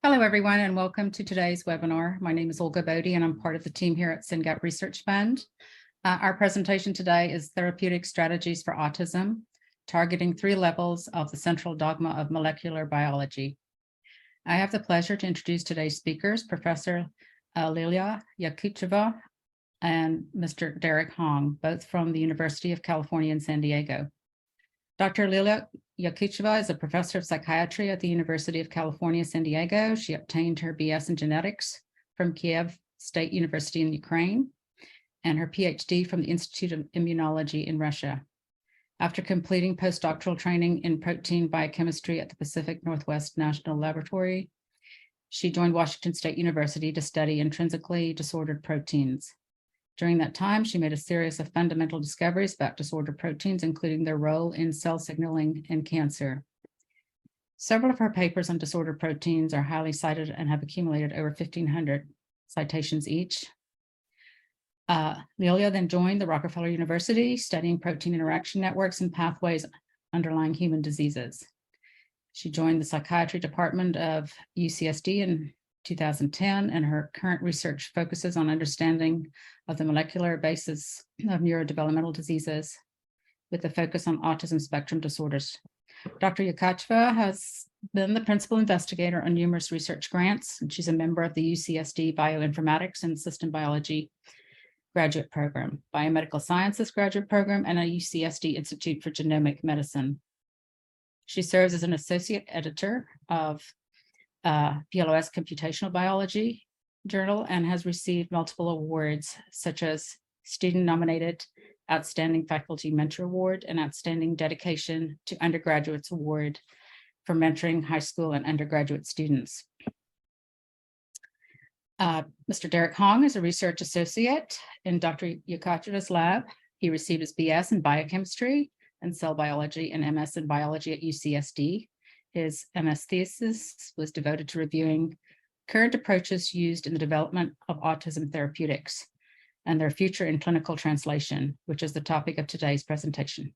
Hello, everyone, and welcome to today's webinar. My name is Olga Bodie, and I'm part of the team here at Syngap Research Fund. Our presentation today is Therapeutic Strategies for Autism, targeting 3 levels of the central dogma of molecular biology. I have the pleasure to introduce today's speakers, Professor Lilia Yakucheva and Mr. Derek Hong, both from the University of California in San Diego. Dr. Lilia Yakucheva is a professor of psychiatry at the University of California, San Diego. She obtained her BS in genetics from Kiev State University in Ukraine and her PhD from the Institute of Immunology in Russia. After completing postdoctoral training in protein biochemistry at the Pacific Northwest National Laboratory, she joined Washington State University to study intrinsically disordered proteins. During that time, she made a series of fundamental discoveries about disordered proteins, including their role in cell signaling in cancer. Several of her papers on disordered proteins are highly cited and have accumulated over 1,500 citations each. Lilia then joined the Rockefeller University, studying protein interaction networks and pathways underlying human diseases. She joined the psychiatry department of UCSD in 2010, and her current research focuses on understanding of the molecular basis of neurodevelopmental diseases with a focus on autism spectrum disorders. Dr. Yakucheva has been the principal investigator on numerous research grants, and she's a member of the UCSD Bioinformatics and System Biology graduate program, Biomedical Sciences graduate program, and a UCSD Institute for Genomic Medicine. She serves as an associate editor of PLOS Computational Biology Journal and has received multiple awards such as Student-Nominated Outstanding Faculty Mentor Award and Outstanding Dedication to Undergraduates Award for mentoring high school and undergraduate students. Mr. Derek Hong is a research associate in Dr. Yakucheva's lab. He received his BS in biochemistry and cell biology and MS in biology at UCSD. His MS thesis was devoted to reviewing current approaches used in the development of autism therapeutics and their future in clinical translation, which is the topic of today's presentation.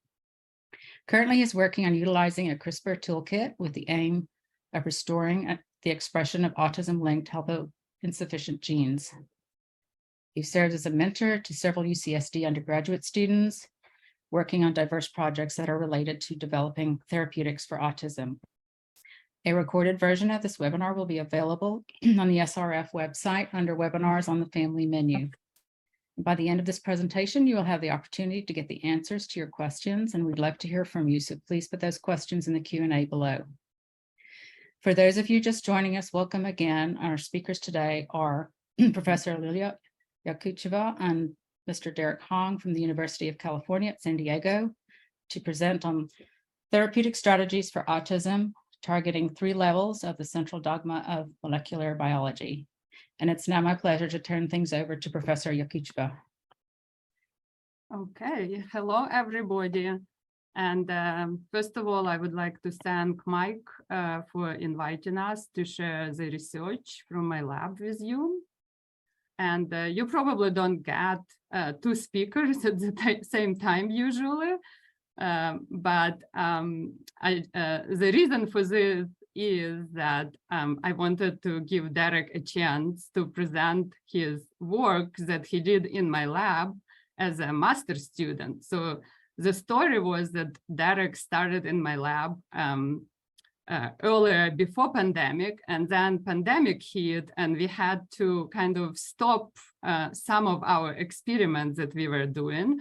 Currently, he's working on utilizing a CRISPR toolkit with the aim of restoring the expression of autism-linked haploinsufficient genes. He serves as a mentor to several UCSD undergraduate students working on diverse projects that are related to developing therapeutics for autism. A recorded version of this webinar will be available on the SRF website under webinars on the family menu. By the end of this presentation, you will have the opportunity to get the answers to your questions, and we'd love to hear from you, so please put those questions in the Q&A below. For those of you just joining us, welcome again. Our speakers today are Professor Lilia Yakucheva and Mr. Derek Hong from the University of California at San Diego to present on therapeutic strategies for autism, targeting 3 levels of the central dogma of molecular biology. And it's now my pleasure to turn things over to Professor Yakucheva. Okay, hello everybody. And first of all, I would like to thank Mike for inviting us to share the research from my lab with you. And you probably don't get 2 speakers at the same time usually. But the reason for this is that I wanted to give Derek a chance to present his work that he did in my lab as a master's student. So the story was that Derek started in my lab earlier before pandemic, and then pandemic hit, and we had to kind of stop some of our experiments that we were doing.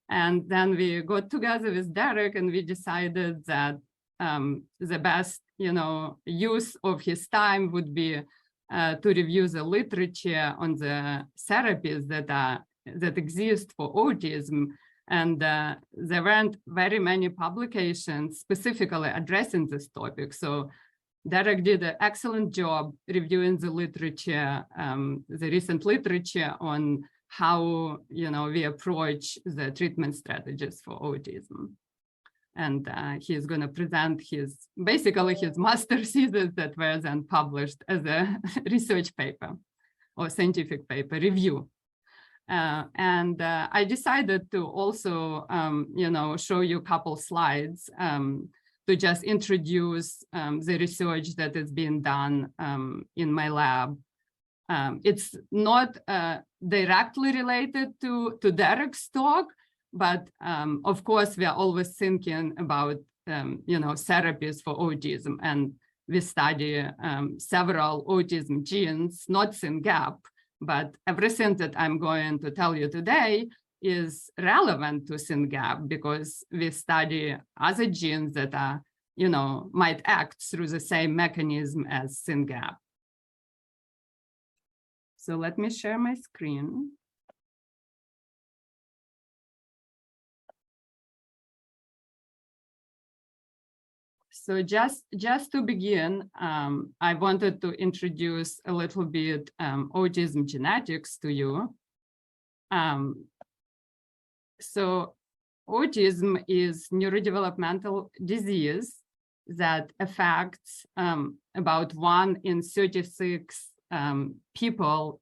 And then we got together with Derek and we decided that the best, use of his time would be to review the literature on the therapies that exist for autism. And there weren't very many publications specifically addressing this topic. So Derek did an excellent job reviewing the literature, the recent literature on how we approach the treatment strategies for autism. And he's going to present his master thesis that was then published as a research paper or scientific paper review. And I decided to also, show you a couple slides to just introduce the research that is being done in my lab. It's not directly related to Derek's talk, but of course, we are always thinking about therapies for autism, and we study several autism genes, not Syngap, but everything that I'm going to tell you today is relevant to Syngap because we study other genes that are, might act through the same mechanism as Syngap. So let me share my screen. So just to begin, I wanted to introduce a little bit autism genetics to you. So autism is neurodevelopmental disease that affects about 1 in 36 people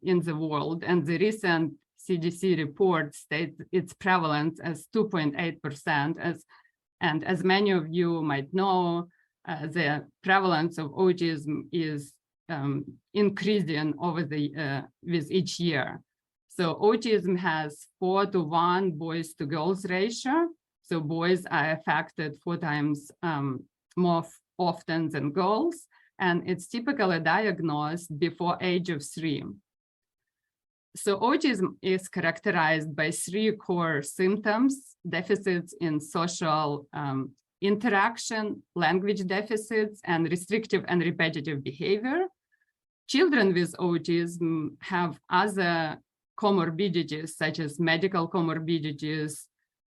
in the world, and the recent CDC report states its prevalence as 2.8%. And as many of you might know, the prevalence of autism is increasing over with each year. So autism has 4:1 boys to girls ratio. So boys are affected 4 times more often than girls, and it's typically diagnosed before age of 3. So autism is characterized by 3 core symptoms: deficits in social interaction, language deficits, and restrictive and repetitive behavior. Children with autism have other comorbidities, such as medical comorbidities,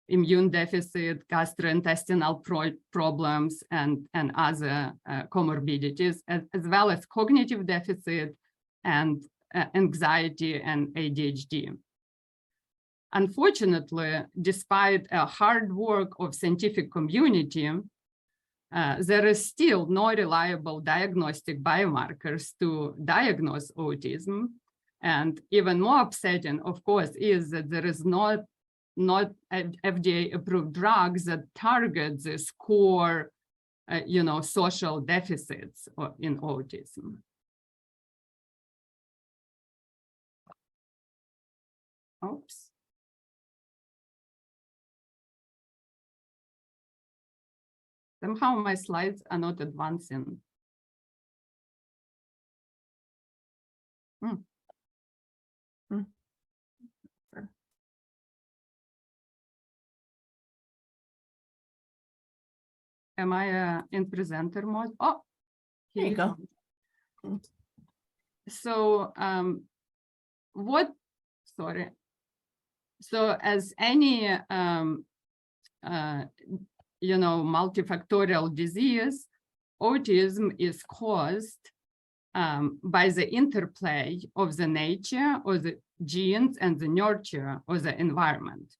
immune deficit, gastrointestinal problems, and other comorbidities, as well as cognitive deficit and anxiety and ADHD. Unfortunately, despite a hard work of scientific community, there is still no reliable diagnostic biomarkers to diagnose autism. And even more upsetting, of course, is that there is not FDA-approved drugs that target this core, social deficits in autism. Oops. Somehow my slides are not advancing. Am I in presenter mode? Oh, here you go. So so as any multifactorial disease, autism is caused by the interplay of the nature or the genes and the nurture or the environment.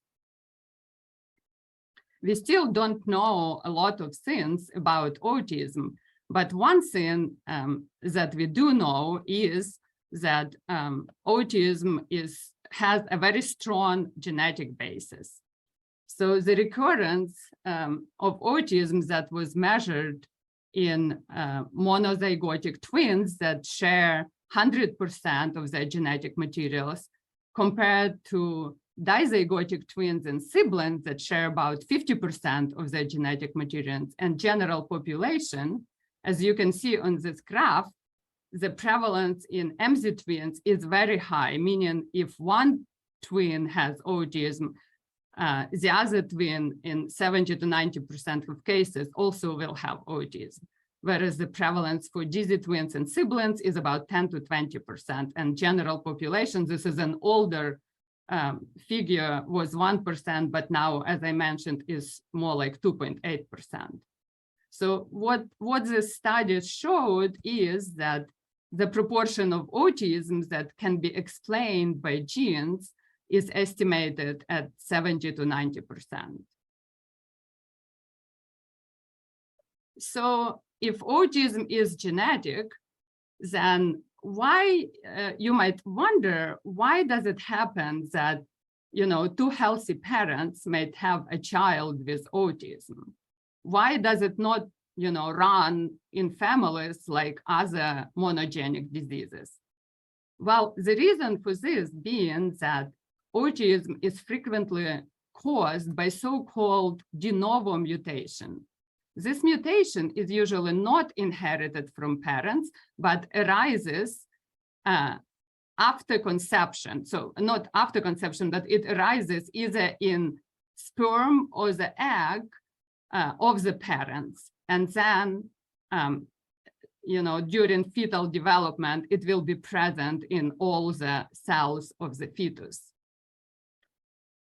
We still don't know a lot of things about autism, but one thing that we do know is that autism has a very strong genetic basis. So the recurrence of autism that was measured in monozygotic twins that share 100% of their genetic materials compared to dizygotic twins and siblings that share about 50% of their genetic materials and general population, as you can see on this graph, the prevalence in MZ twins is very high, meaning if one twin has autism, the other twin in 70 to 90% of cases also will have autism, whereas the prevalence for DZ twins and siblings is about 10 to 20%, and general population, this is an older figure, was 1%, but now, as I mentioned, is more like 2.8%. So what the studies showed is that the proportion of autism that can be explained by genes is estimated at 70 to 90%. So if autism is genetic, then why, you might wonder, why does it happen that, 2 healthy parents might have a child with autism? why does it not, run in families like other monogenic diseases? Well, the reason for this being that autism is frequently caused by so-called de novo mutation. This mutation is usually not inherited from parents, but arises after conception. So not after conception, but it arises either in sperm or the egg of the parents. And then, during fetal development, it will be present in all the cells of the fetus.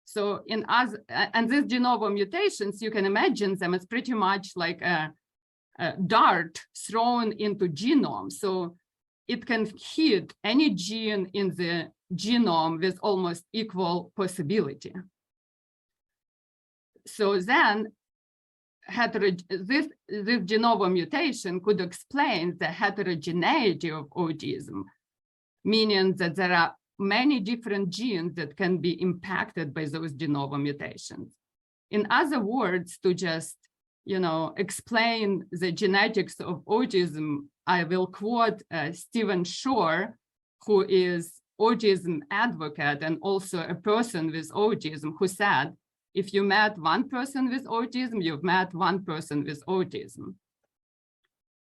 So and these de novo mutations, you can imagine them as pretty much like a dart thrown into genome. So it can hit any gene in the genome with almost equal possibility. So then this de novo mutation could explain the heterogeneity of autism, meaning that there are many different genes that can be impacted by those de novo mutations. In other words, to just, explain the genetics of autism, I will quote Stephen Shore, who is autism advocate and also a person with autism, who said, if you met one person with autism, you've met one person with autism.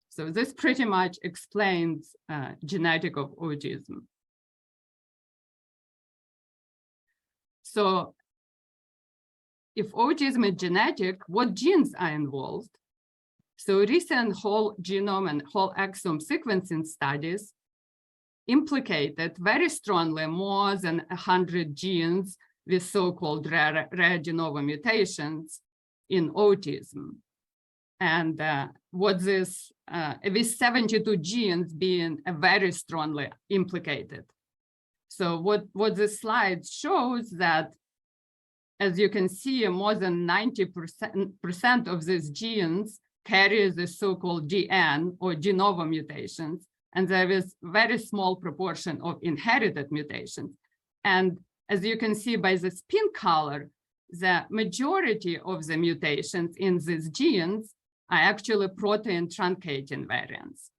So this pretty much explains genetic of autism. So if autism is genetic, what genes are involved? So recent whole genome and whole exome sequencing studies implicated very strongly more than 100 genes with so-called rare de novo mutations in autism. And with 72 genes being very strongly implicated. So what this slide shows that, as you can see, more than 90% of these genes carry the so-called DN or de novo mutations, and there is very small proportion of inherited mutations. And as you can see by this pink color, the majority of the mutations in these genes are actually protein truncating variants.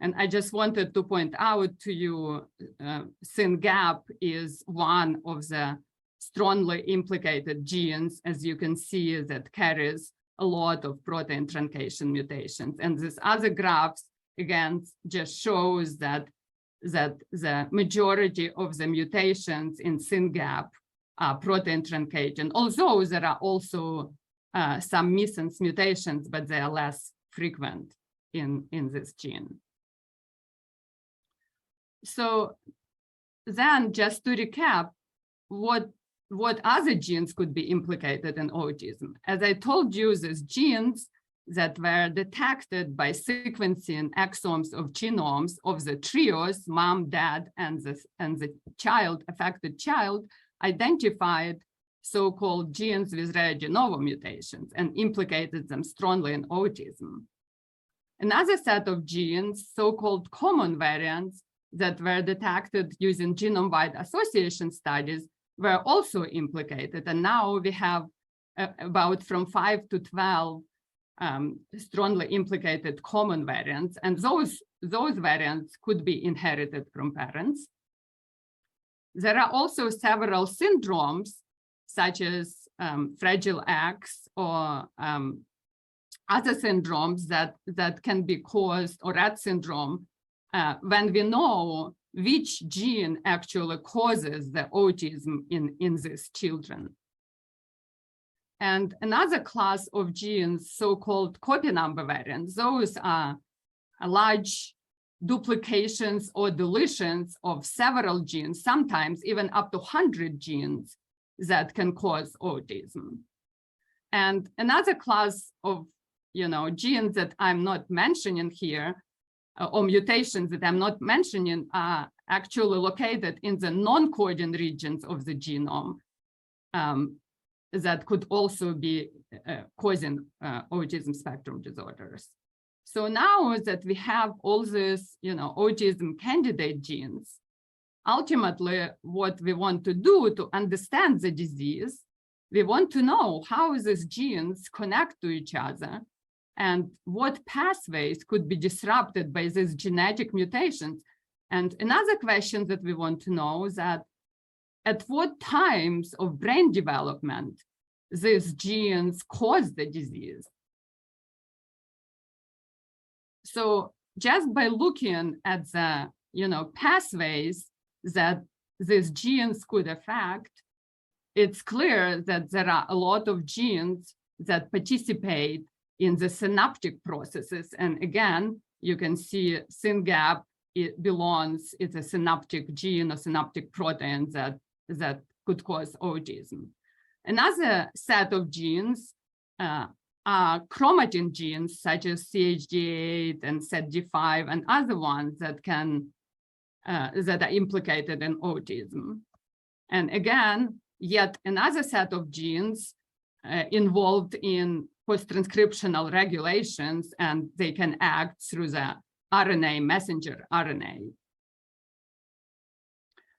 And I just wanted to point out to you, Syngap is one of the strongly implicated genes, as you can see, that carries a lot of protein truncation mutations. And these other graphs, again, just shows that the majority of the mutations in Syngap are protein truncating, although there are also some missense mutations, but they are less frequent in this gene. So then, just to recap, what other genes could be implicated in autism? As I told you, these genes that were detected by sequencing exomes of genomes of the trios, mom, dad, and the child, affected child, identified so-called genes with rare de novo mutations and implicated them strongly in autism. Another set of genes, so-called common variants, that were detected using genome-wide association studies were also implicated. And now we have about from 5 to 12 strongly implicated common variants. And those variants could be inherited from parents. There are also several syndromes, such as Fragile X or other syndromes that can be caused, or Rett syndrome, when we know which gene actually causes the autism in these children. And another class of genes, so-called copy number variants, those are large duplications or deletions of several genes, sometimes even up to 100 genes that can cause autism. And another class of genes that I'm not mentioning here, or mutations that I'm not mentioning, are actually located in the non-coding regions of the genome that could also be causing autism spectrum disorders. So now that we have all these, autism candidate genes, ultimately what we want to do to understand the disease we want to know how these genes connect to each other and what pathways could be disrupted by these genetic mutations. And another question that we want to know is that at what times of brain development these genes cause the disease. So just by looking at the pathways that these genes could affect, it's clear that there are a lot of genes that participate in the synaptic processes. And again, you can see Syngap, it's a synaptic gene or synaptic protein that could cause autism. Another set of genes are chromatin genes such as CHD8 and SETD5 and other ones that are implicated in autism. And again, yet another set of genes involved in post-transcriptional regulations, and they can act through the RNA, messenger RNA.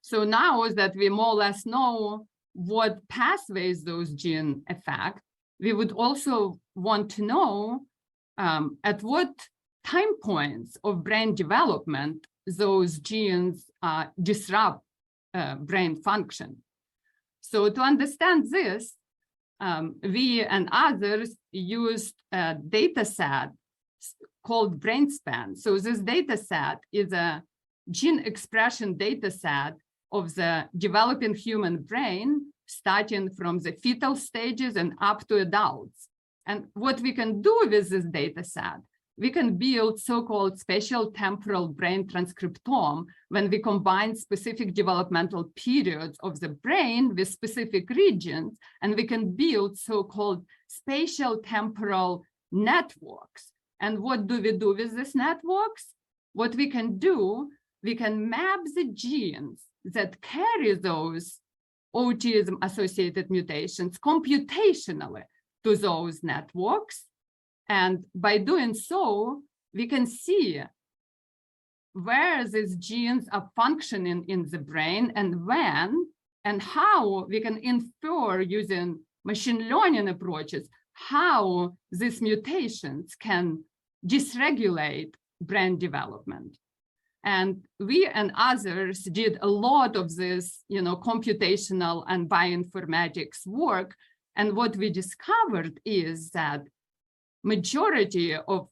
So now that we more or less know what pathways those genes affect, we would also want to know at what time points of brain development those genes disrupt brain function. So to understand this, we and others used a data set called BrainSpan. So this data set is a gene expression data set of the developing human brain, starting from the fetal stages and up to adults. And what we can do with this data set, we can build so-called spatial temporal brain transcriptome when we combine specific developmental periods of the brain with specific regions, and we can build so-called spatial temporal networks. And what do we do with these networks? What we can do, we can map the genes that carry those autism-associated mutations computationally to those networks. And by doing so, we can see where these genes are functioning in the brain and when, and how we can infer using machine learning approaches how these mutations can dysregulate brain development. And we and others did a lot of this, computational and bioinformatics work. And what we discovered is that majority of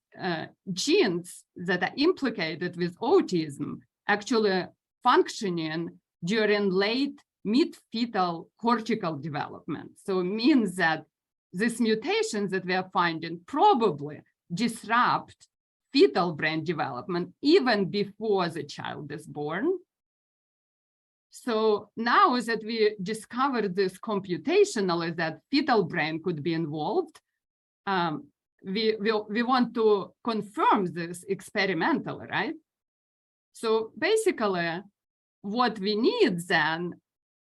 genes that are implicated with autism actually functioning during late mid-fetal cortical development. So it means that these mutations that we are finding probably disrupt fetal brain development even before the child is born. So now that we discovered this computationally that fetal brain could be involved, we want to confirm this experimentally, right? So basically, what we need then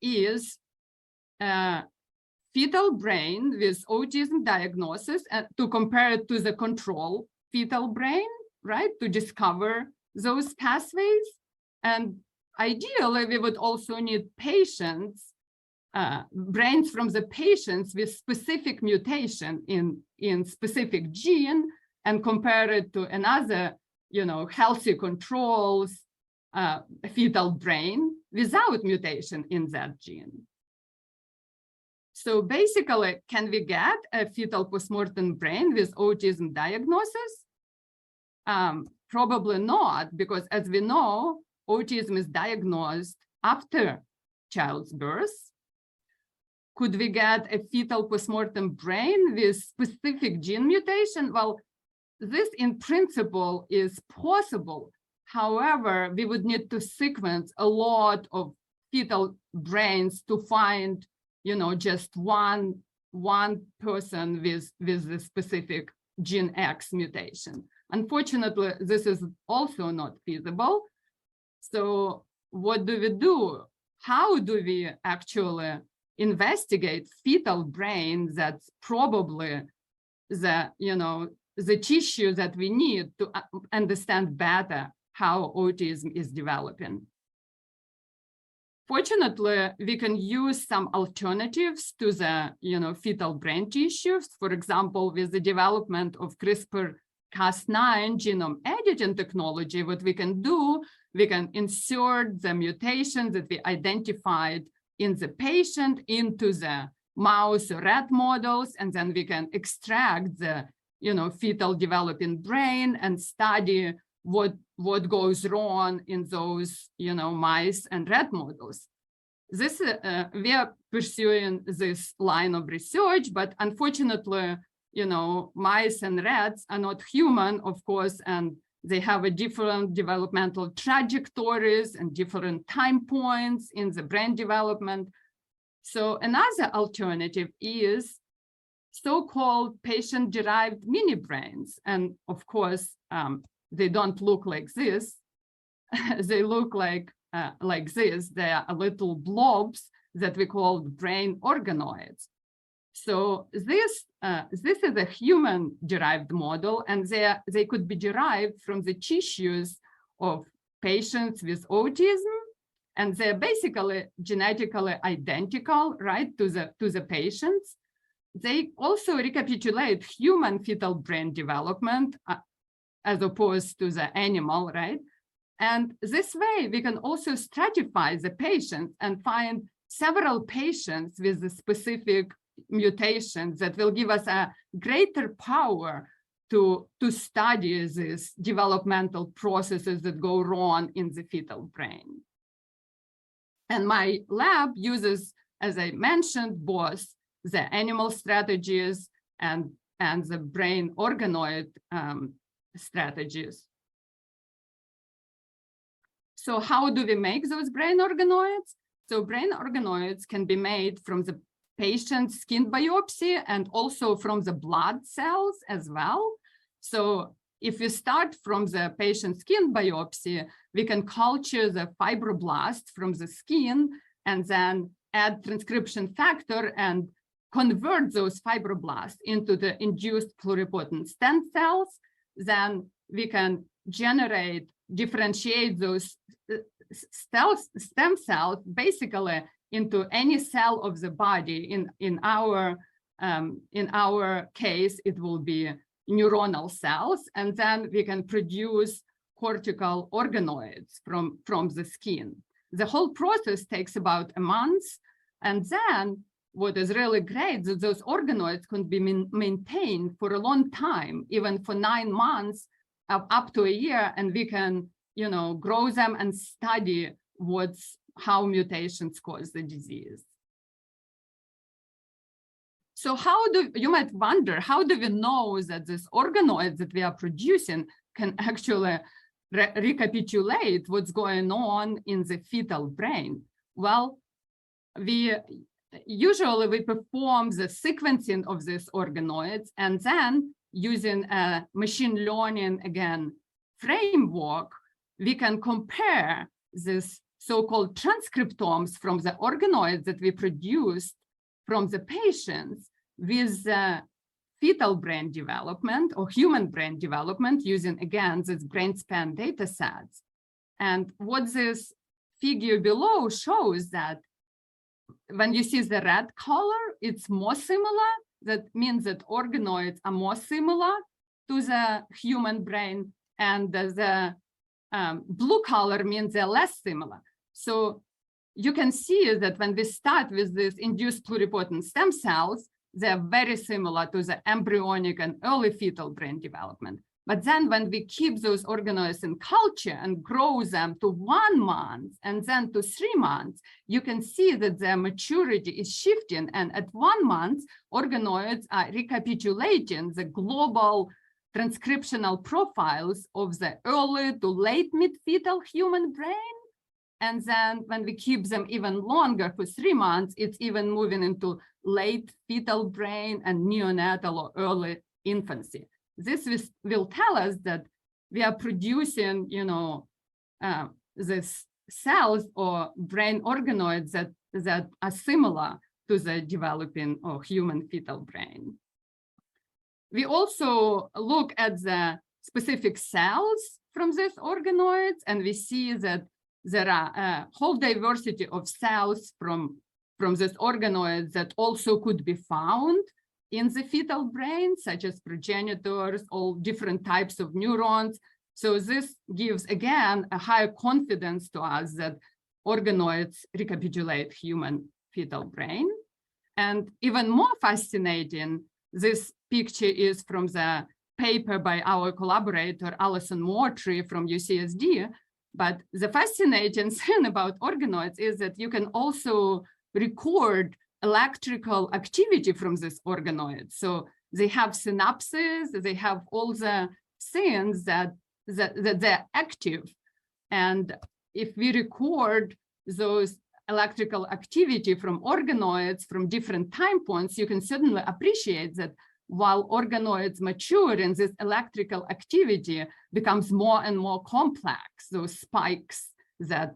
is a fetal brain with autism diagnosis and to compare it to the control fetal brain, right? To discover those pathways. And ideally, we would also need patients, brains from the patients with specific mutation in specific gene and compare it to another, healthy controls fetal brain without mutation in that gene. So basically, can we get a fetal postmortem brain with autism diagnosis? Probably not, because as we know, autism is diagnosed after child's birth. Could we get a fetal postmortem brain with specific gene mutation? Well, this in principle is possible. However, we would need to sequence a lot of fetal brains to find, just one person with the specific gene X mutation. Unfortunately, this is also not feasible. So what do we do? How do we actually investigate fetal brain that's probably the tissue that we need to understand better how autism is developing? fortunately, we can use some alternatives to the fetal brain tissues. For example, with the development of CRISPR-Cas9 genome editing technology, what we can do, we can insert the mutations that we identified in the patient into the mouse or rat models, and then we can extract the fetal developing brain and study what goes wrong in those mice and rat models. This we are pursuing this line of research, but unfortunately, mice and rats are not human, of course, and they have a different developmental trajectories and different time points in the brain development. So another alternative is so-called patient-derived mini brains. And of course, they don't look like this. They look like this. They are little blobs that we call brain organoids. So this is a human-derived model, and they could be derived from the tissues of patients with autism, and they're basically genetically identical, right, to the patients. They also recapitulate human fetal brain development as opposed to the animal, right? And this way, we can also stratify the patients and find several patients with the specific mutations that will give us a greater power to study these developmental processes that go wrong in the fetal brain. And my lab uses, as I mentioned, both the animal strategies and the brain organoid strategies. So how do we make those brain organoids? So brain organoids can be made from the patient's skin biopsy and also from the blood cells as well. So if we start from the patient's skin biopsy, we can culture the fibroblast from the skin and then add transcription factor and convert those fibroblasts into the induced pluripotent stem cells. Then we can differentiate those stem cells basically into any cell of the body. In our case, it will be neuronal cells, and then we can produce cortical organoids from the skin. The whole process takes about a month, and then what is really great is those organoids can be maintained for a long time, even for 9 months, up to a year, and we can grow them and study how mutations cause the disease. So you might wonder, how do we know that these organoids that we are producing can actually recapitulate what's going on in the fetal brain? Well, usually we perform the sequencing of these organoids, and then using a machine learning, again, framework, we can compare this so-called transcriptomes from the organoids that we produced from the patients with the fetal brain development or human brain development using, again, this brain span data sets. And what this figure below shows that when you see the red color, it's more similar. That means that organoids are more similar to the human brain, and the blue color means they're less similar. So you can see that when we start with these induced pluripotent stem cells, they're very similar to the embryonic and early fetal brain development. But then when we keep those organoids in culture and grow them to 1 month and then to 3 months, you can see that their maturity is shifting. And at 1 month, organoids are recapitulating the global transcriptional profiles of the early to late mid-fetal human brain. And then when we keep them even longer for 3 months, it's even moving into late fetal brain and neonatal or early infancy. This will tell us that we are producing, these cells or brain organoids that are similar to the developing or human fetal brain. We also look at the specific cells from these organoids, and we see that there are a whole diversity of cells from this organoids that also could be found in the fetal brain, such as progenitors, all different types of neurons. So this gives, again, a higher confidence to us that organoids recapitulate human fetal brain. And even more fascinating, this picture is from the paper by our collaborator, Alison Mortree from UCSD. But the fascinating thing about organoids is that you can also record electrical activity from this organoid. So they have synapses, they have all the things that they're active. And if we record those electrical activity from organoids from different time points, you can certainly appreciate that while organoids mature and this electrical activity becomes more and more complex, those spikes that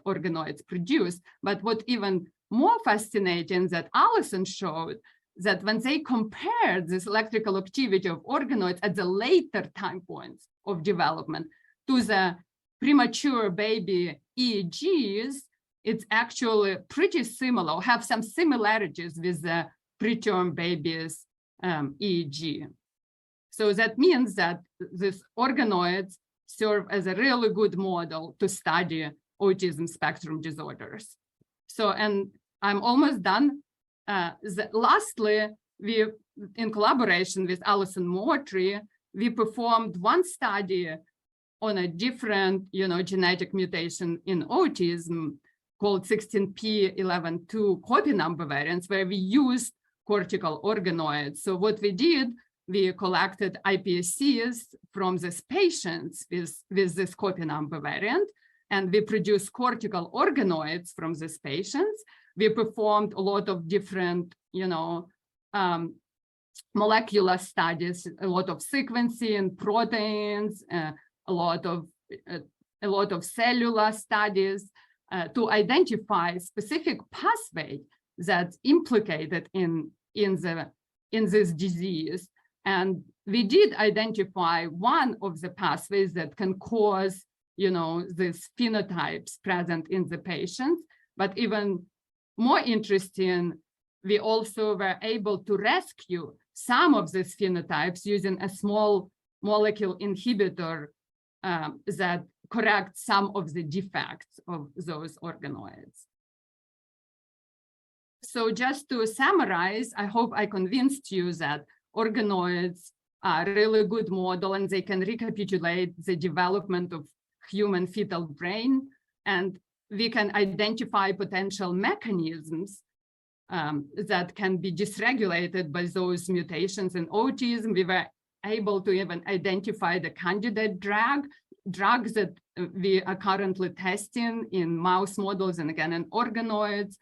organoids produce. But what even more fascinating that Alison showed, that when they compared this electrical activity of organoids at the later time points of development to the premature baby EEGs, it's actually pretty similar, have some similarities with the preterm baby's EEG. So that means that these organoids serve as a really good model to study autism spectrum disorders. So, and I'm almost done. Lastly, we, in collaboration with Alison Mortree, we performed one study on a different, genetic mutation in autism called 16p11.2 copy number variants, where we used cortical organoids. So what we did, we collected iPSCs from these patients with this copy number variant, and we produced cortical organoids from these patients. We performed a lot of different, molecular studies, a lot of sequencing, proteins, a lot of cellular studies to identify specific pathway that's implicated in this disease. And we did identify one of the pathways that can cause, these phenotypes present in the patients. But even more interesting, we also were able to rescue some of these phenotypes using a small molecule inhibitor that corrects some of the defects of those organoids. So just to summarize, I hope I convinced you that organoids are a really good model and they can recapitulate the development of human fetal brain, and we can identify potential mechanisms that can be dysregulated by those mutations in autism. We were able to even identify the candidate drugs that we are currently testing in mouse models and again in organoids.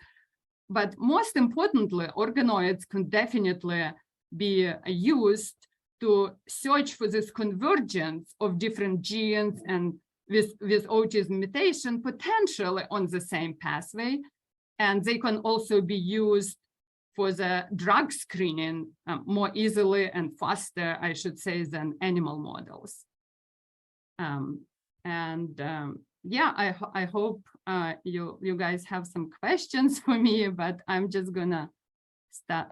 But most importantly, organoids can definitely be used to search for this convergence of different genes and with autism mutation potentially on the same pathway. And they can also be used for the drug screening more easily and faster, I should say, than animal models. Yeah, I hope you guys have some questions for me, but I'm just gonna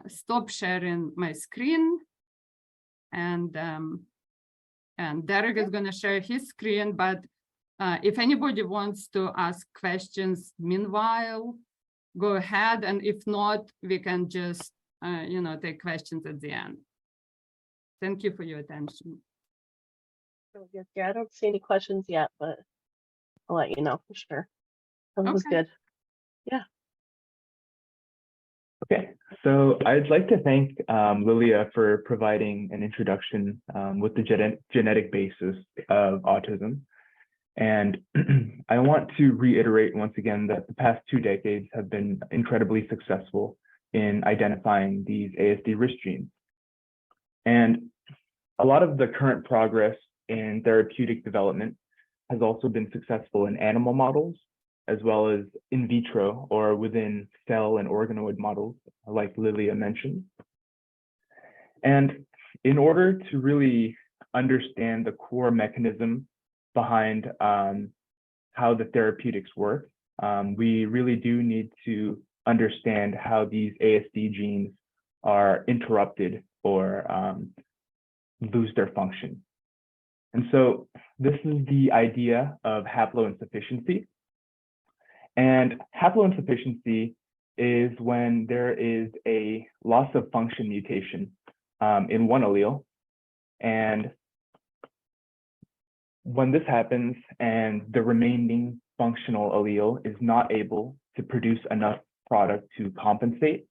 stop sharing my screen, and Derek is gonna share his screen. But if anybody wants to ask questions meanwhile, go ahead, and if not, we can just take questions at the end. Thank you for your attention. Yeah, I don't see any questions yet, but I'll let you know for sure. That was good. Yeah. Okay, so I'd like to thank Lilia for providing an introduction with the genetic basis of autism. And I want to reiterate once again that the past 2 decades have been incredibly successful in identifying these ASD risk genes. And a lot of the current progress in therapeutic development has also been successful in animal models, as well as in vitro or within cell and organoid models, like Lilia mentioned. And in order to really understand the core mechanism behind how the therapeutics work, we really do need to understand how these ASD genes are interrupted or lose their function. And so this is the idea of haploinsufficiency. And haploinsufficiency is when there is a loss of function mutation in one allele. And when this happens and the remaining functional allele is not able to produce enough product to compensate,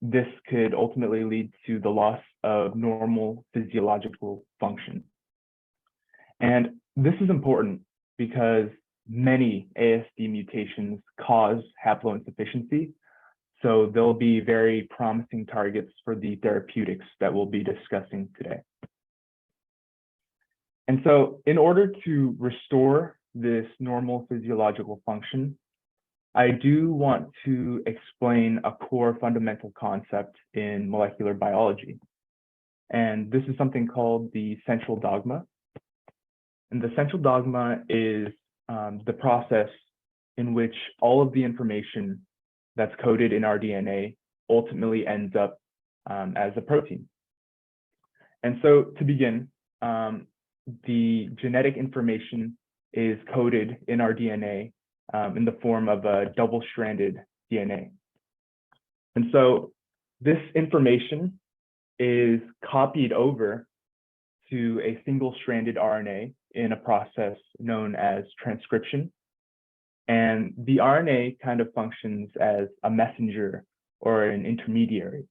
this could ultimately lead to the loss of normal physiological function. And this is important because many ASD mutations cause haploinsufficiency, so they'll be very promising targets for the therapeutics that we'll be discussing today. And so in order to restore this normal physiological function, I do want to explain a core fundamental concept in molecular biology. And this is something called the central dogma. And the central dogma is the process in which all of the information that's coded in our DNA ultimately ends up as a protein. And so to begin, the genetic information is coded in our DNA in the form of a double-stranded DNA. And so this information is copied over to a single-stranded RNA in a process known as transcription. And the RNA kind of functions as a messenger or an intermediary.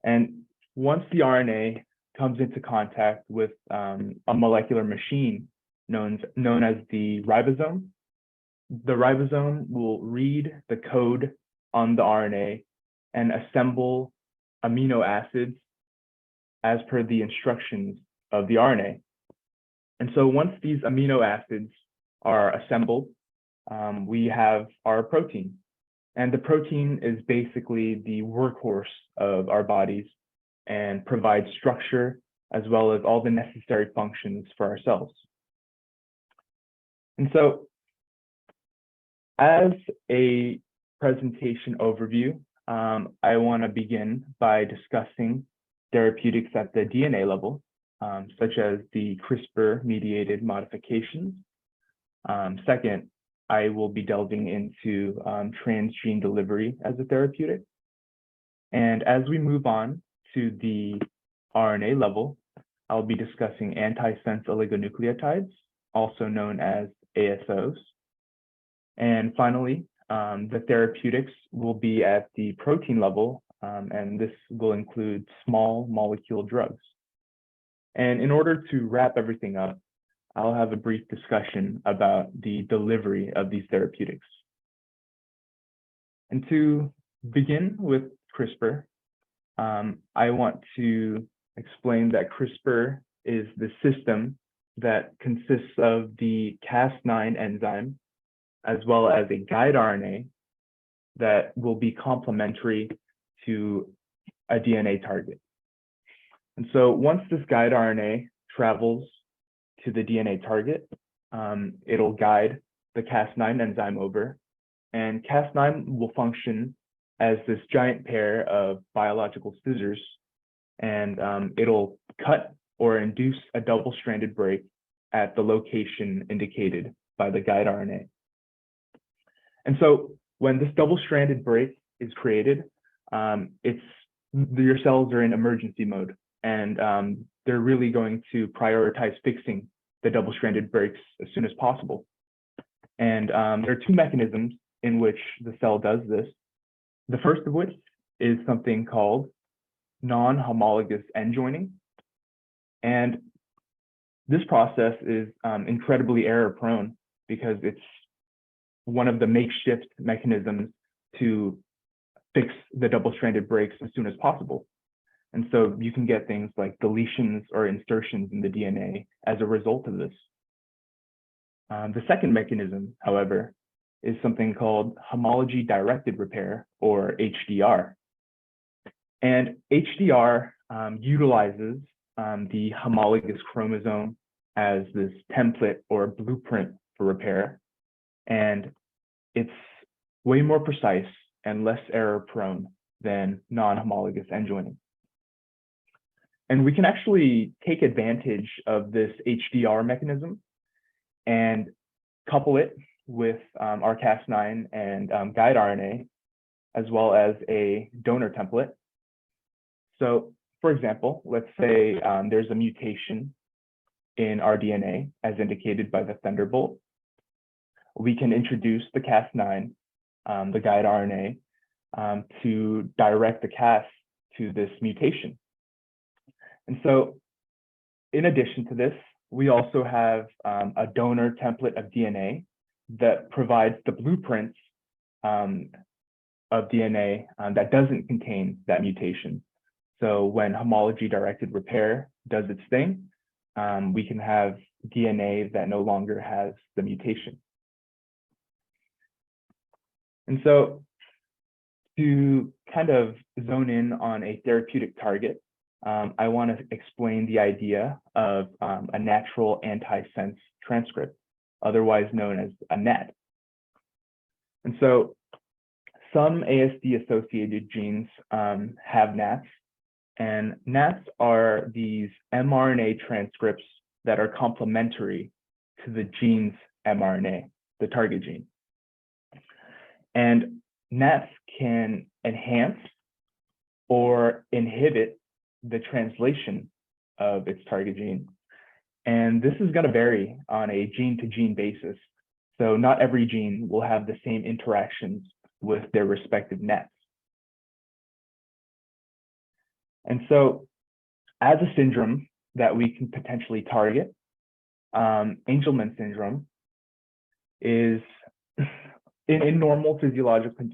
And once the RNA comes into contact with a molecular machine known as the ribosome will read the code on the RNA and assemble amino acids as per the instructions of the RNA. And so once these amino acids are assembled, we have our protein. And the protein is basically the workhorse of our bodies and provides structure as well as all the necessary functions for our cells. And so as a presentation overview, I want to begin by discussing therapeutics at the DNA level, such as the CRISPR-mediated modifications. Second, I will be delving into transgene delivery as a therapeutic. And as we move on to the RNA level, I'll be discussing antisense oligonucleotides, also known as ASOs. And finally, the therapeutics will be at the protein level, and this will include small molecule drugs. And in order to wrap everything up, I'll have a brief discussion about the delivery of these therapeutics. And to begin with CRISPR, I want to explain that CRISPR is the system that consists of the Cas9 enzyme, as well as a guide RNA that will be complementary to a DNA target. And so once this guide RNA travels to the DNA target, it'll guide the Cas9 enzyme over, and Cas9 will function as this giant pair of biological scissors, and it'll cut or induce a double-stranded break at the location indicated by the guide RNA. And so when this double-stranded break is created, your cells are in emergency mode, and they're really going to prioritize fixing the double-stranded breaks as soon as possible. And there are two mechanisms in which the cell does this. The first of which is something called non-homologous end joining. And this process is incredibly error-prone because it's one of the makeshift mechanisms to fix the double-stranded breaks as soon as possible. And so you can get things like deletions or insertions in the DNA as a result of this. The second mechanism, however, is something called homology-directed repair, or HDR. And HDR utilizes the homologous chromosome as this template or blueprint for repair, and it's way more precise and less error prone than non-homologous end joining. And we can actually take advantage of this HDR mechanism and couple it with our Cas9 and guide RNA, as well as a donor template. So for example, let's say there's a mutation in our DNA as indicated by the thunderbolt. We can introduce the Cas9, the guide RNA, to direct the Cas to this mutation. And so in addition to this, we also have a donor template of DNA that provides the blueprints of DNA that doesn't contain that mutation. So when homology-directed repair does its thing, we can have DNA that no longer has the mutation. And so to kind of zone in on a therapeutic target, I want to explain the idea of a natural antisense transcript, otherwise known as a NAT. And so some ASD-associated genes have NATs, and NATs are these mRNA transcripts that are complementary to the gene's mRNA, the target gene. And NATs can enhance or inhibit the translation of its target gene. And this is going to vary on a gene-to-gene basis. So not every gene will have the same interactions with their respective NATs. And so as a syndrome that we can potentially target, Angelman syndrome is in normal physiological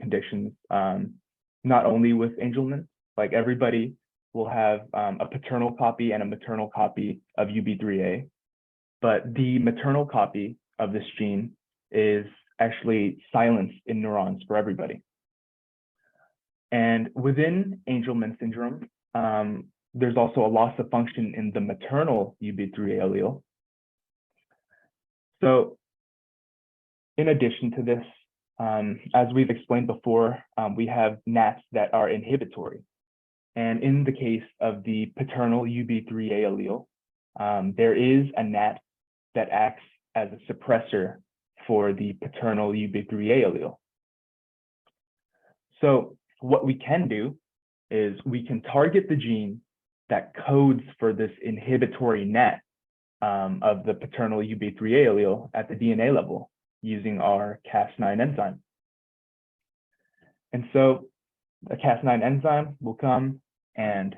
conditions, not only with Angelman, like everybody will have a paternal copy and a maternal copy of UB3A, but the maternal copy of this gene is actually silenced in neurons for everybody. And within Angelman syndrome, there's also a loss of function in the maternal UB3A allele. So in addition to this, as we've explained before, we have NATs that are inhibitory. And in the case of the paternal UB3A allele, there is a NAT that acts as a suppressor for the paternal UB3A allele. So what we can do is we can target the gene that codes for this inhibitory NAT of the paternal UB3A allele at the DNA level using our Cas9 enzyme. And so the Cas9 enzyme will come and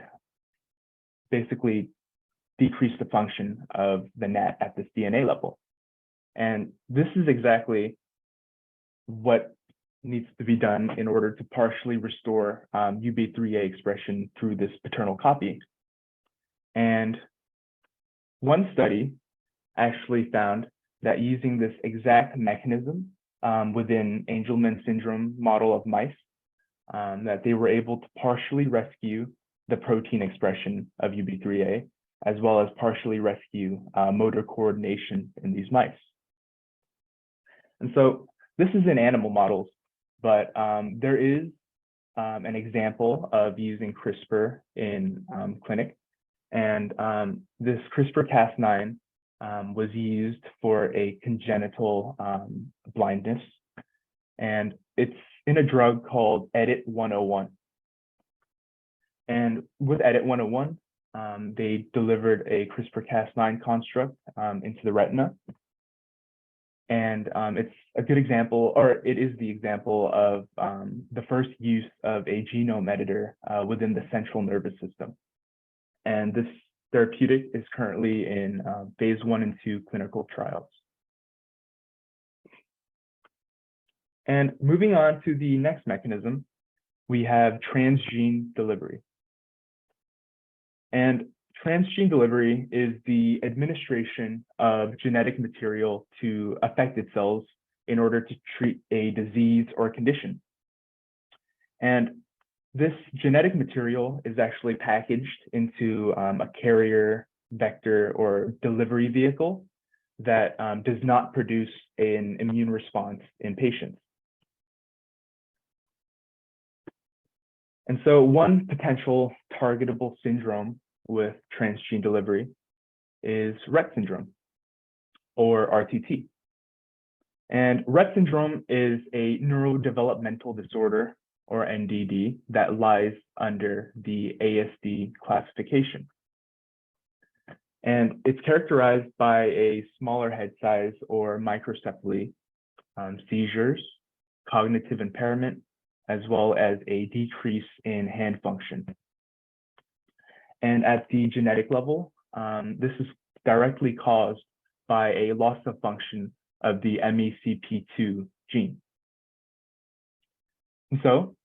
basically decrease the function of the NAT at this DNA level. And this is exactly what needs to be done in order to partially restore UB3A expression through this paternal copy. And one study actually found that using this exact mechanism within Angelman syndrome model of mice, that they were able to partially rescue the protein expression of UB3A, as well as partially rescue motor coordination in these mice. And so this is in animal models, but there is an example of using CRISPR in clinic. And this CRISPR-Cas9 was used for a congenital blindness. And it's in a drug called Edit 101. And with Edit 101, they delivered a CRISPR-Cas9 construct into the retina. And it's a good example, or it is the example of the first use of a genome editor within the central nervous system. And this therapeutic is currently in phase 1 and 2 clinical trials. And moving on to the next mechanism, we have transgene delivery. And transgene delivery is the administration of genetic material to affected cells in order to treat a disease or condition. And this genetic material is actually packaged into a carrier, vector, or delivery vehicle that does not produce an immune response in patients. And so one potential targetable syndrome with transgene delivery is Rett syndrome, or RTT. And Rett syndrome is a neurodevelopmental disorder, or NDD, that lies under the ASD classification. And it's characterized by a smaller head size or microcephaly, seizures, cognitive impairment, as well as a decrease in hand function. And at the genetic level, this is directly caused by a loss of function of the MECP2 gene. And so,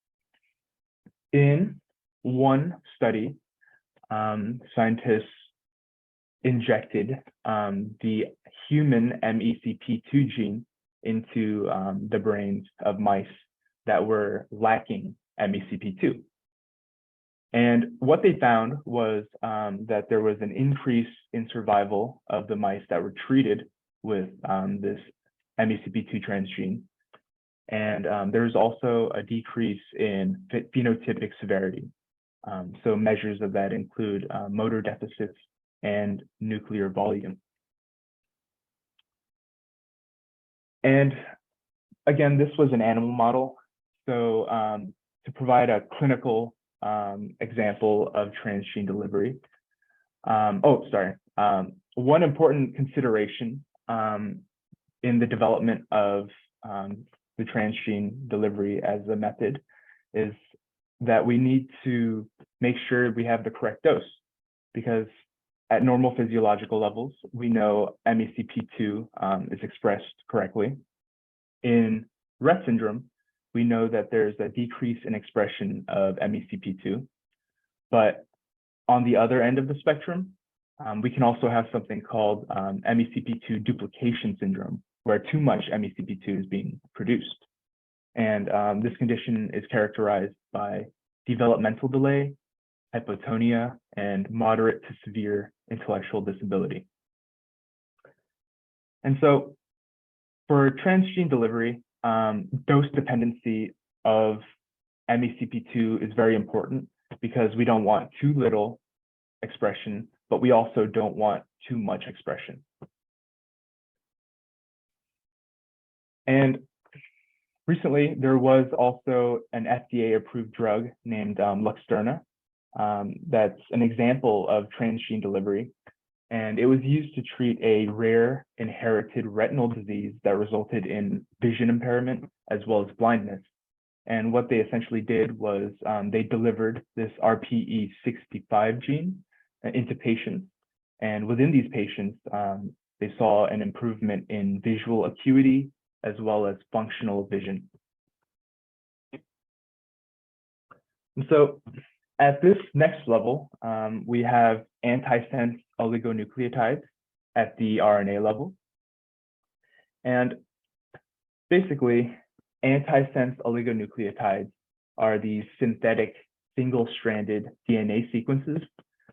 in one study, scientists injected the human MECP2 gene into the brains of mice that were lacking MECP2. And what they found was that there was an increase in survival of the mice that were treated with this MECP2 transgene. And there was also a decrease in phenotypic severity. So measures of that include motor deficits and nuclear volume. And again, this was an animal model. So to provide a clinical example of transgene delivery. One important consideration in the development of the transgene delivery as a method is that we need to make sure we have the correct dose, because at normal physiological levels, we know MECP2 is expressed correctly. In Rett syndrome, we know that there's a decrease in expression of MECP2, but on the other end of the spectrum, we can also have something called MECP2 duplication syndrome, where too much MECP2 is being produced. And this condition is characterized by developmental delay, hypotonia, and moderate to severe intellectual disability. And so for transgene delivery, dose dependency of MECP2 is very important, because we don't want too little expression, but we also don't want too much expression. And recently, there was also an FDA-approved drug named Luxturna. That's an example of transgene delivery. And it was used to treat a rare inherited retinal disease that resulted in vision impairment as well as blindness. And what they essentially did was they delivered this RPE65 gene into patients. And within these patients, they saw an improvement in visual acuity as well as functional vision. And so at this next level, we have antisense oligonucleotides at the RNA level. And basically, antisense oligonucleotides are these synthetic single-stranded DNA sequences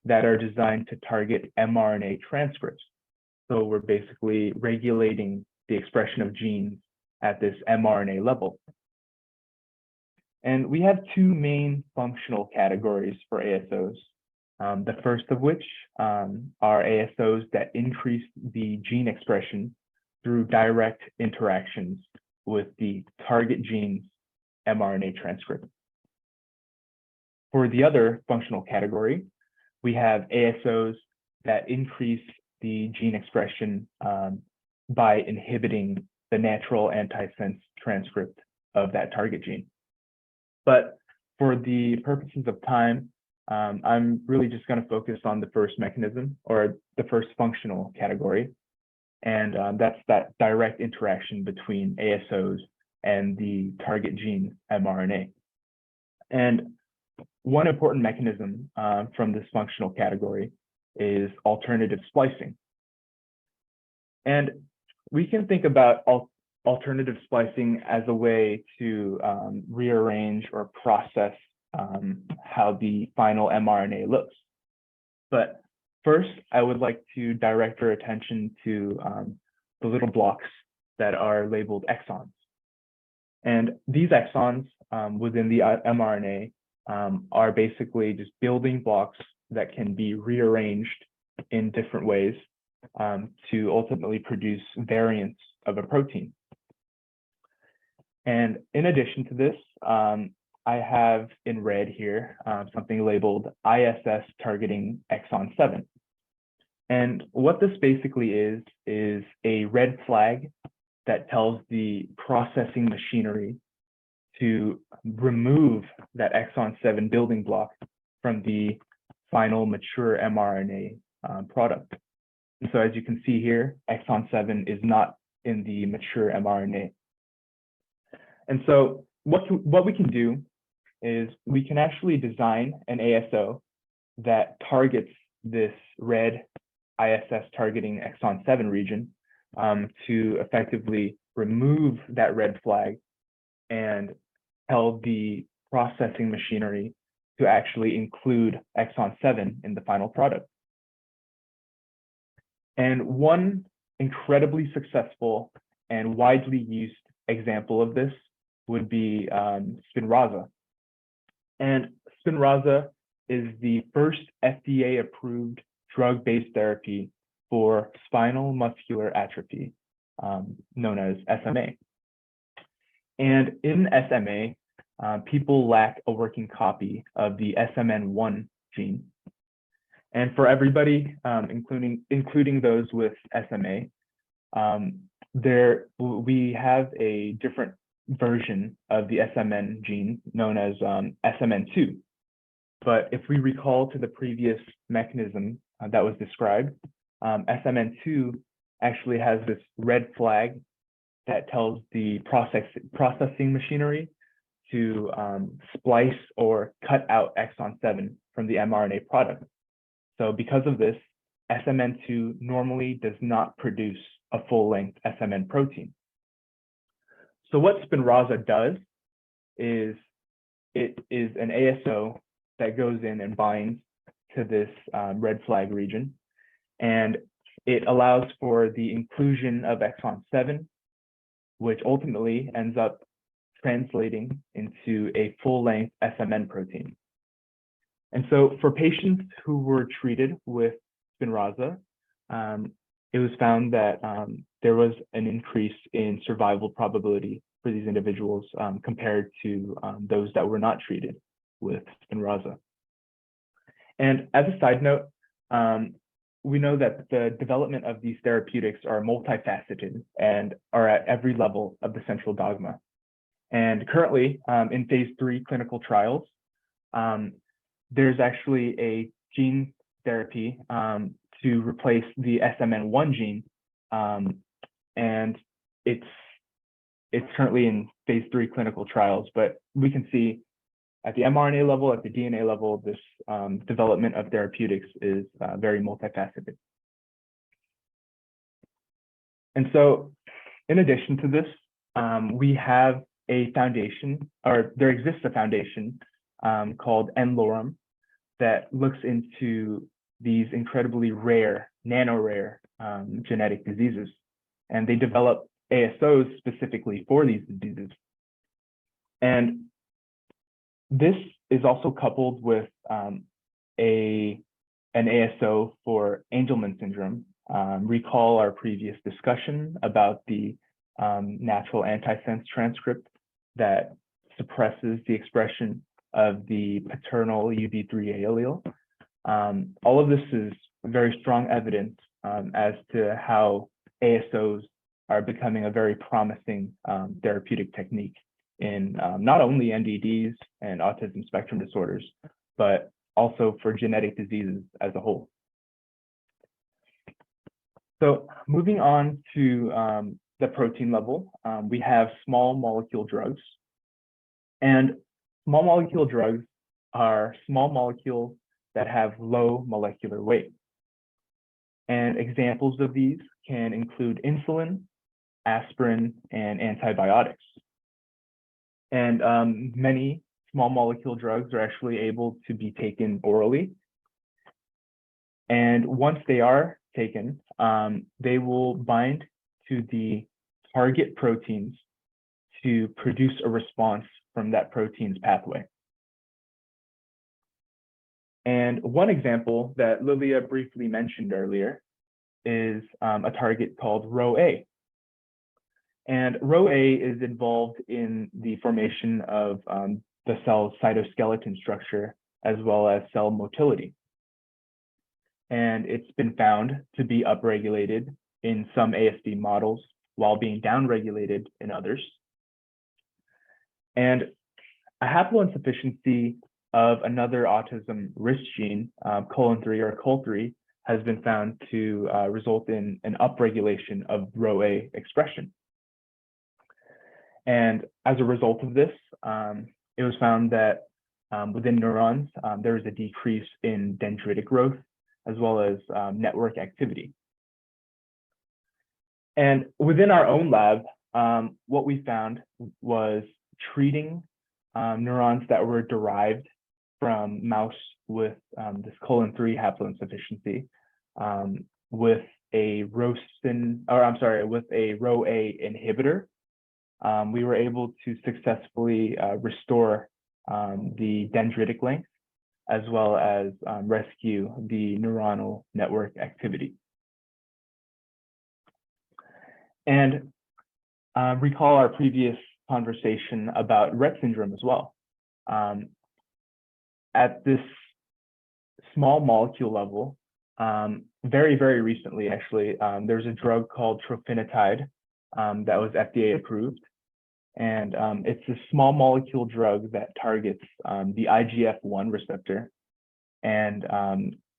that are designed to target mRNA transcripts. So we're basically regulating the expression of genes at this mRNA level. And we have two main functional categories for ASOs. The first of which are ASOs that increase the gene expression through direct interactions with the target gene's mRNA transcript. For the other functional category, we have ASOs that increase the gene expression by inhibiting the natural antisense transcript of that target gene. But for the purposes of time, I'm really just going to focus on the first mechanism, or the first functional category. And that's that direct interaction between ASOs and the target gene mRNA. And one important mechanism from this functional category is alternative splicing. And we can think about alternative splicing as a way to rearrange or process how the final mRNA looks. But first, I would like to direct your attention to the little blocks that are labeled exons. And these exons within the mRNA are basically just building blocks that can be rearranged in different ways to ultimately produce variants of a protein. And in addition to this, I have in red here something labeled ISS targeting exon 7. And what this basically is a red flag that tells the processing machinery to remove that exon 7 building block from the final mature mRNA product. And so as you can see here, exon 7 is not in the mature mRNA. And so what we can do is we can actually design an ASO that targets this red ISS targeting exon 7 region to effectively remove that red flag and tell the processing machinery to actually include exon 7 in the final product. And one incredibly successful and widely used example of this would be Spinraza. And Spinraza is the first FDA-approved drug-based therapy for spinal muscular atrophy, known as SMA. And in SMA, people lack a working copy of the SMN1 gene. And for everybody, including those with SMA, we have a different version of the SMN gene known as SMN2. But if we recall to the previous mechanism that was described, SMN2 actually has this red flag that tells the processing machinery to splice or cut out exon 7 from the mRNA product. So because of this, SMN2 normally does not produce a full-length SMN protein. So what Spinraza does is it is an ASO that goes in and binds to this red flag region, and it allows for the inclusion of exon 7, which ultimately ends up translating into a full-length SMN protein. And so for patients who were treated with Spinraza, it was found that there was an increase in survival probability for these individuals compared to those that were not treated with Spinraza. And as a side note, we know that the development of these therapeutics are multifaceted and are at every level of the central dogma. And currently, in phase 3 clinical trials, there's actually a gene therapy to replace the SMN1 gene, and it's currently in phase 3 clinical trials. But we can see at the mRNA level, at the DNA level, this development of therapeutics is very multifaceted. And so, in addition to this, we have a foundation, or there exists a foundation called NLORM that looks into these incredibly rare, nano-rare genetic diseases. And they develop ASOs specifically for these diseases. And this is also coupled with an ASO for Angelman syndrome. Recall our previous discussion about the natural antisense transcript that suppresses the expression of the paternal UB3A allele. All of this is very strong evidence as to how ASOs are becoming a very promising therapeutic technique in not only NDDs and autism spectrum disorders, but also for genetic diseases as a whole. So moving on to the protein level, we have small molecule drugs. And small molecule drugs are small molecules that have low molecular weight. And examples of these can include insulin, aspirin, and antibiotics. And many small molecule drugs are actually able to be taken orally. And once they are taken, they will bind to the target proteins to produce a response from that protein's pathway. And one example that Lilia briefly mentioned earlier is a target called RhoA. And RhoA is involved in the formation of the cell's cytoskeleton structure as well as cell motility. And it's been found to be upregulated in some ASD models while being downregulated in others. And a haploinsufficiency of another autism risk gene, colon-3 or COL3, has been found to result in an upregulation of RhoA expression. And as a result of this, it was found that within neurons, there is a decrease in dendritic growth as well as network activity. And within our own lab, what we found was treating neurons that were derived from mouse with this colon-3 haploinsufficiency with a RhoA inhibitor. We were able to successfully restore the dendritic length as well as rescue the neuronal network activity. And recall our previous conversation about Rett syndrome as well. At this small molecule level, very, very recently, actually, there's a drug called trofinetide that was FDA approved. And it's a small molecule drug that targets the IGF-1 receptor. And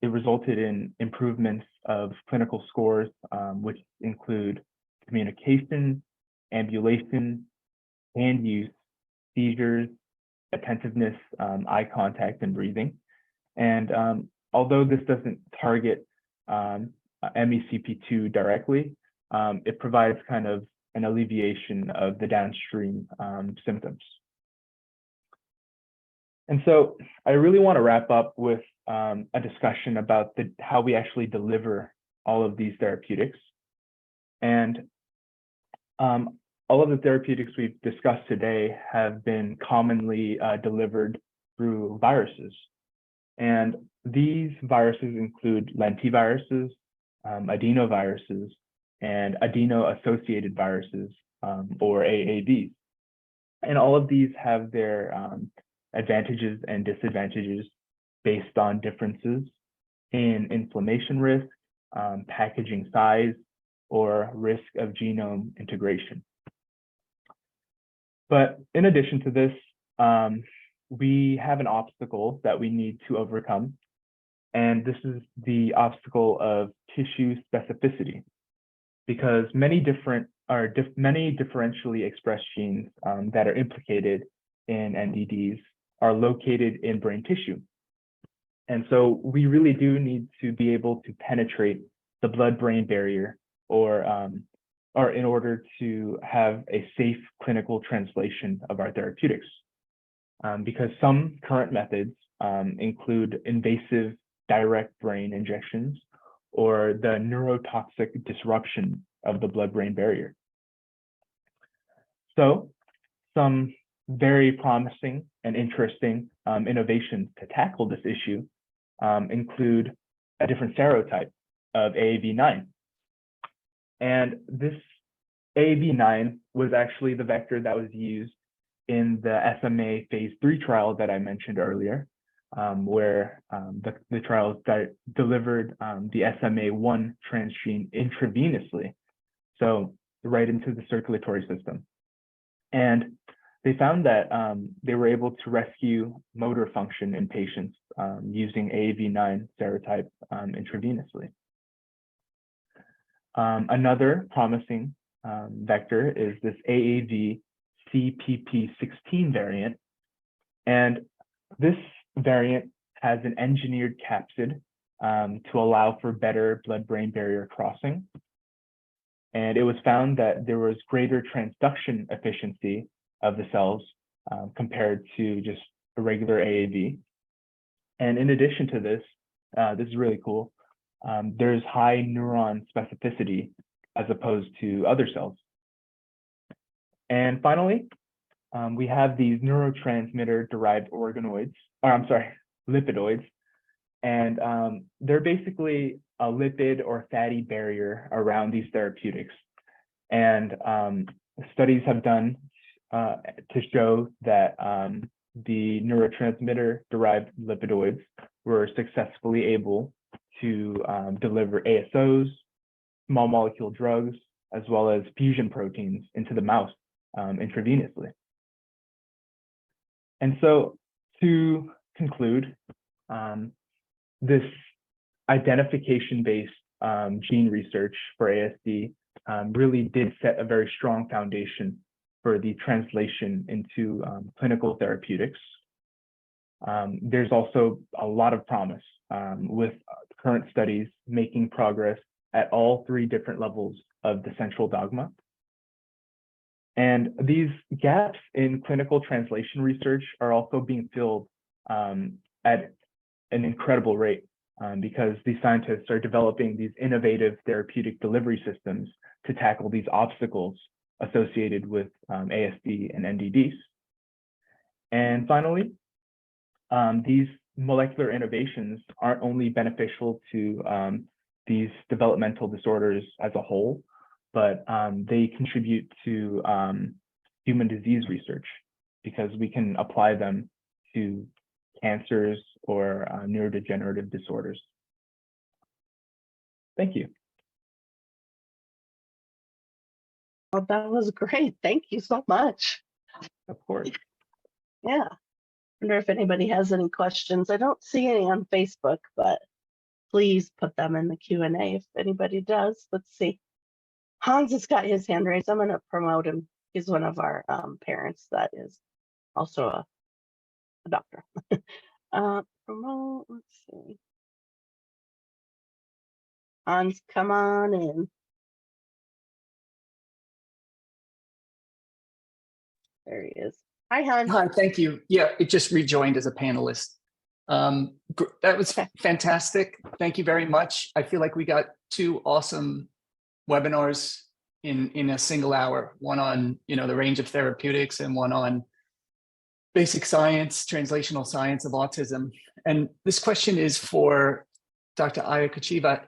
it resulted in improvements of clinical scores, which include communication, ambulation, hand use, seizures, attentiveness, eye contact, and breathing. And although this doesn't target MECP2 directly, it provides kind of an alleviation of the downstream symptoms. And so I really want to wrap up with a discussion about how we actually deliver all of these therapeutics. And all of the therapeutics we've discussed today have been commonly delivered through viruses. And these viruses include lentiviruses, adenoviruses, and adeno-associated viruses, or AAVs. And all of these have their advantages and disadvantages based on differences in inflammation risk, packaging size, or risk of genome integration. But in addition to this, we have an obstacle that we need to overcome. And this is the obstacle of tissue specificity, because many differentially expressed genes that are implicated in NDDs are located in brain tissue. And so we really do need to be able to penetrate the blood-brain barrier or in order to have a safe clinical translation of our therapeutics. Because some current methods include invasive direct brain injections or the neurotoxic disruption of the blood-brain barrier. So some very promising and interesting innovations to tackle this issue include a different serotype of AAV9. And this AAV9 was actually the vector that was used in the SMA phase 3 trial that I mentioned earlier, where the trials that delivered the SMA1 transgene intravenously, so right into the circulatory system. And they found that they were able to rescue motor function in patients using AAV9 serotype intravenously. Another promising vector is this AAV CPP16 variant. And this variant has an engineered capsid to allow for better blood-brain barrier crossing. And it was found that there was greater transduction efficiency of the cells compared to just a regular AAV. And in addition to this, this is really cool, there's high neuron specificity as opposed to other cells. And finally, we have these neurotransmitter-derived organoids, or I'm sorry, lipidoids. And they're basically a lipid or fatty barrier around these therapeutics. And studies have done to show that the neurotransmitter-derived lipidoids were successfully able to deliver ASOs, small molecule drugs, as well as fusion proteins into the mouse intravenously. And so to conclude, this identification-based gene research for ASD really did set a very strong foundation for the translation into clinical therapeutics. There's also a lot of promise with current studies making progress at all three different levels of the central dogma. And these gaps in clinical translation research are also being filled at an incredible rate because these scientists are developing these innovative therapeutic delivery systems to tackle these obstacles associated with ASD and NDDs. And finally, these molecular innovations aren't only beneficial to these developmental disorders as a whole, but they contribute to human disease research because we can apply them to cancers or neurodegenerative disorders. Thank you. Well, that was great. Thank you so much. Of course. Yeah. Wonder if anybody has any questions. I don't see any on Facebook, but please put them in the Q&A if anybody does. Let's see. Hans has got his hand raised. I'm going to promote him. He's one of our parents that is also a doctor. Promote, let's see. Hans, come on in. There he is. Hi, Hans. Hi, thank you. Yeah, it just rejoined as a panelist. That was fantastic. Thank you very much. I feel like we got two awesome webinars in a single hour, one on the range of therapeutics and one on basic science, translational science of autism. And this question is for Dr. Iacocciva.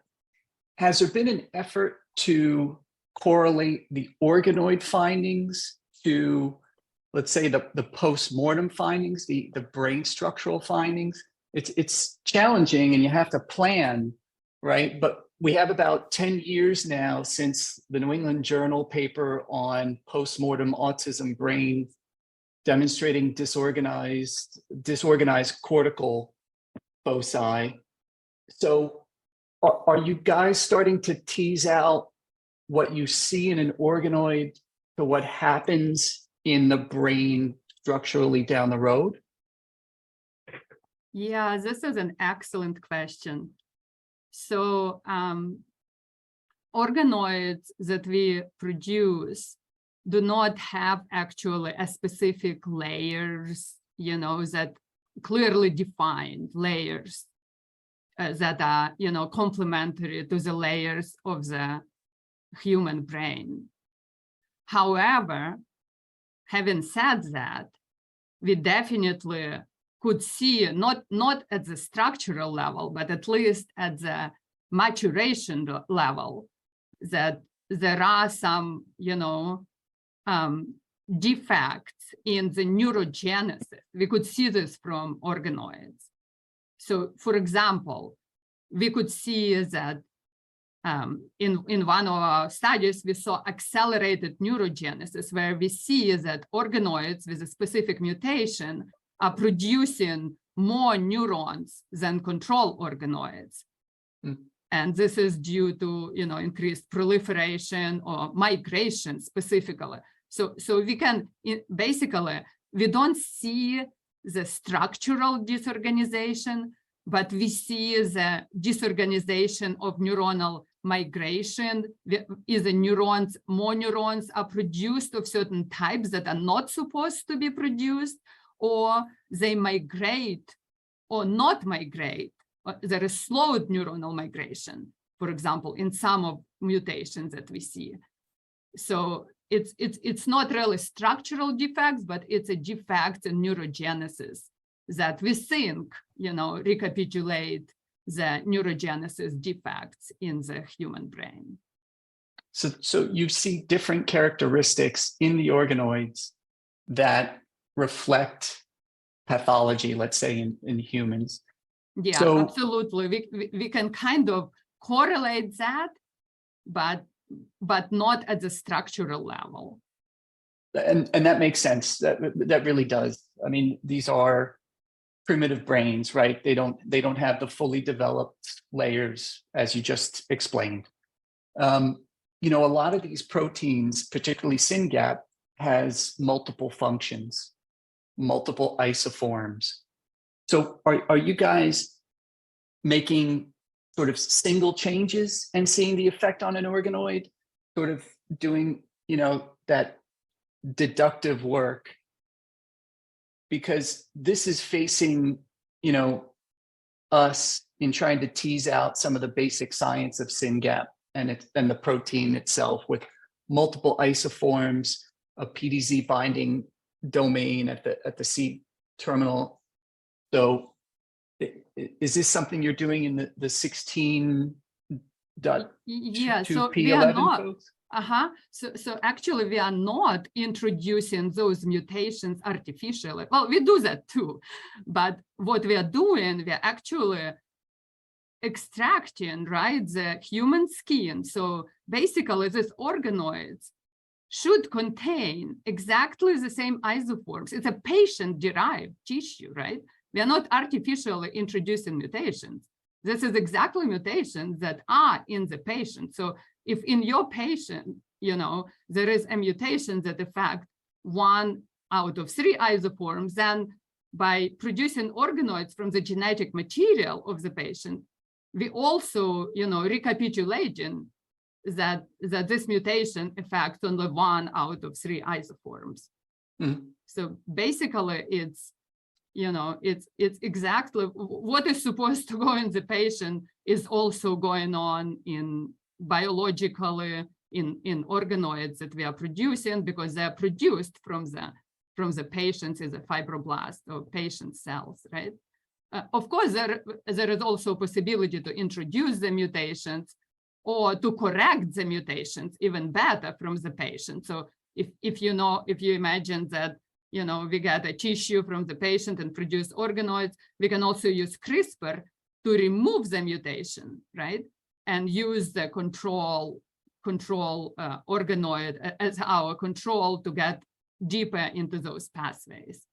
Has there been an effort to correlate the organoid findings to, let's say, the post-mortem findings, the brain structural findings? It's challenging and you have to plan, right? But we have about 10 years now since the New England Journal paper on post-mortem autism brain demonstrating disorganized cortical foci. So are you guys starting to tease out what you see in an organoid to what happens in the brain structurally down the road? Yeah, this is an excellent question. So organoids that we produce do not have actually a specific layers, that clearly defined layers that are, complementary to the layers of the human brain. However, having said that, we definitely could see, not at the structural level, but at least at the maturation level, that there are some, defects in the neurogenesis. We could see this from organoids. So, for example, we could see that in one of our studies, we saw accelerated neurogenesis, where we see that organoids with a specific mutation are producing more neurons than control organoids. And this is due to, increased proliferation or migration specifically. So we can, basically, we don't see the structural disorganization, but we see the disorganization of neuronal migration. Either more neurons are produced of certain types that are not supposed to be produced, or they migrate or not migrate. There is slowed neuronal migration. for example, in some of mutations that we see. So it's not really structural defects, but it's a defect in neurogenesis that we think, recapitulate the neurogenesis defects in the human brain. So you see different characteristics in the organoids that reflect pathology, let's say in humans. Yeah, So, absolutely. We can kind of correlate that, but not at the structural level. and that makes sense. That really does. I mean, these are primitive brains, right? They don't have the fully developed layers, as you just explained. A lot of these proteins, particularly Syngap, has multiple functions, multiple isoforms. So are you guys making sort of single changes and seeing the effect on an organoid, sort of doing, that deductive work? Because this is facing, us in trying to tease out some of the basic science of Syngap and the protein itself with multiple isoforms, a PDZ binding domain at the C terminal. So is this something you're doing in the 16.2p11 Yeah, so we are not. folks? So actually, we are not introducing those mutations artificially. Well, we do that too, but what we are doing, we are actually extracting, right, the human skin. So basically, these organoids should contain exactly the same isoforms. It's a patient-derived tissue, right? We are not artificially introducing mutations. This is exactly mutations that are in the patient. So if in your patient, there is a mutation that affects 1 out of 3 isoforms, then by producing organoids from the genetic material of the patient, we also, recapitulating that this mutation affects only 1 out of 3 isoforms. Mm-hmm. So basically, it's exactly what is supposed to go in the patient is also going on in biologically in organoids that we are producing, because they are produced from the patients as a fibroblast or patient cells, right? Of course, there is also a possibility to introduce the mutations or to correct the mutations even better from the patient. So if you imagine that we get a tissue from the patient and produce organoids, we can also use CRISPR to remove the mutation, right? And use the control organoid as our control to get deeper into those pathways.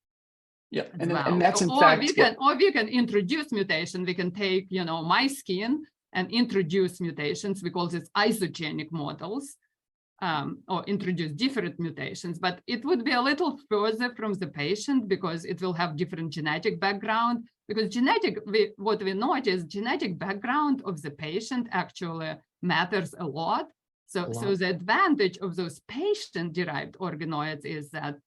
Yeah, and that's in fact we can introduce mutation. We can take my skin and introduce mutations. We call this isogenic models, or introduce different mutations, but it would be a little further from the patient because it will have different genetic background. Because what we notice, genetic background of the patient actually matters a lot. So the advantage of those patient-derived organoids is that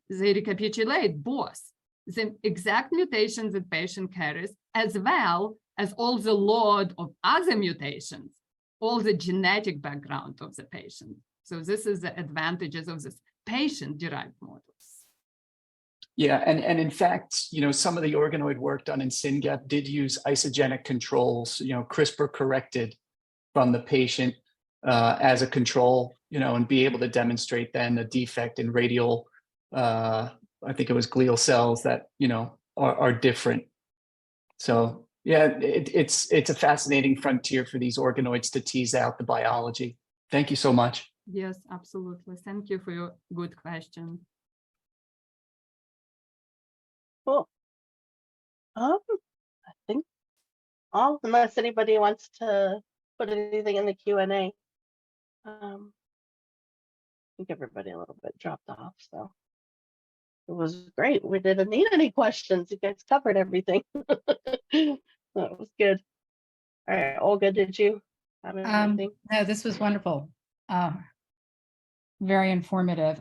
they recapitulate both the exact mutations that patient carries, as well as all the load of other mutations, all the genetic background of the patient. So this is the advantages of this patient-derived models. Yeah, and in fact, some of the organoid work done in Syngap did use isogenic controls, CRISPR corrected from the patient as a control, and be able to demonstrate then a defect in radial, I think it was glial cells that, are different. So yeah, it's a fascinating frontier for these organoids to tease out the biology. Thank you so much. Yes, absolutely. Thank you for your good question. Cool. I think all, unless anybody wants to put anything in the Q&A. I think everybody a little bit dropped off, so it was great. We didn't need any questions. You guys covered everything. That was good. All right, Olga, did you have anything? No, this was wonderful. Very informative.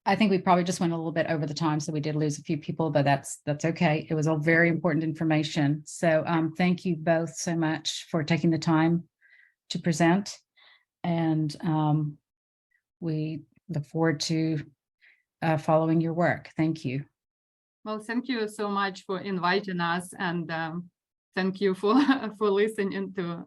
I think we probably just went a little bit over the time, so we did lose a few people, but that's okay. It was all very important information. So thank you both so much for taking the time to present. And we look forward to following your work. Thank you. Well, thank you so much for inviting us, and thank you for listening to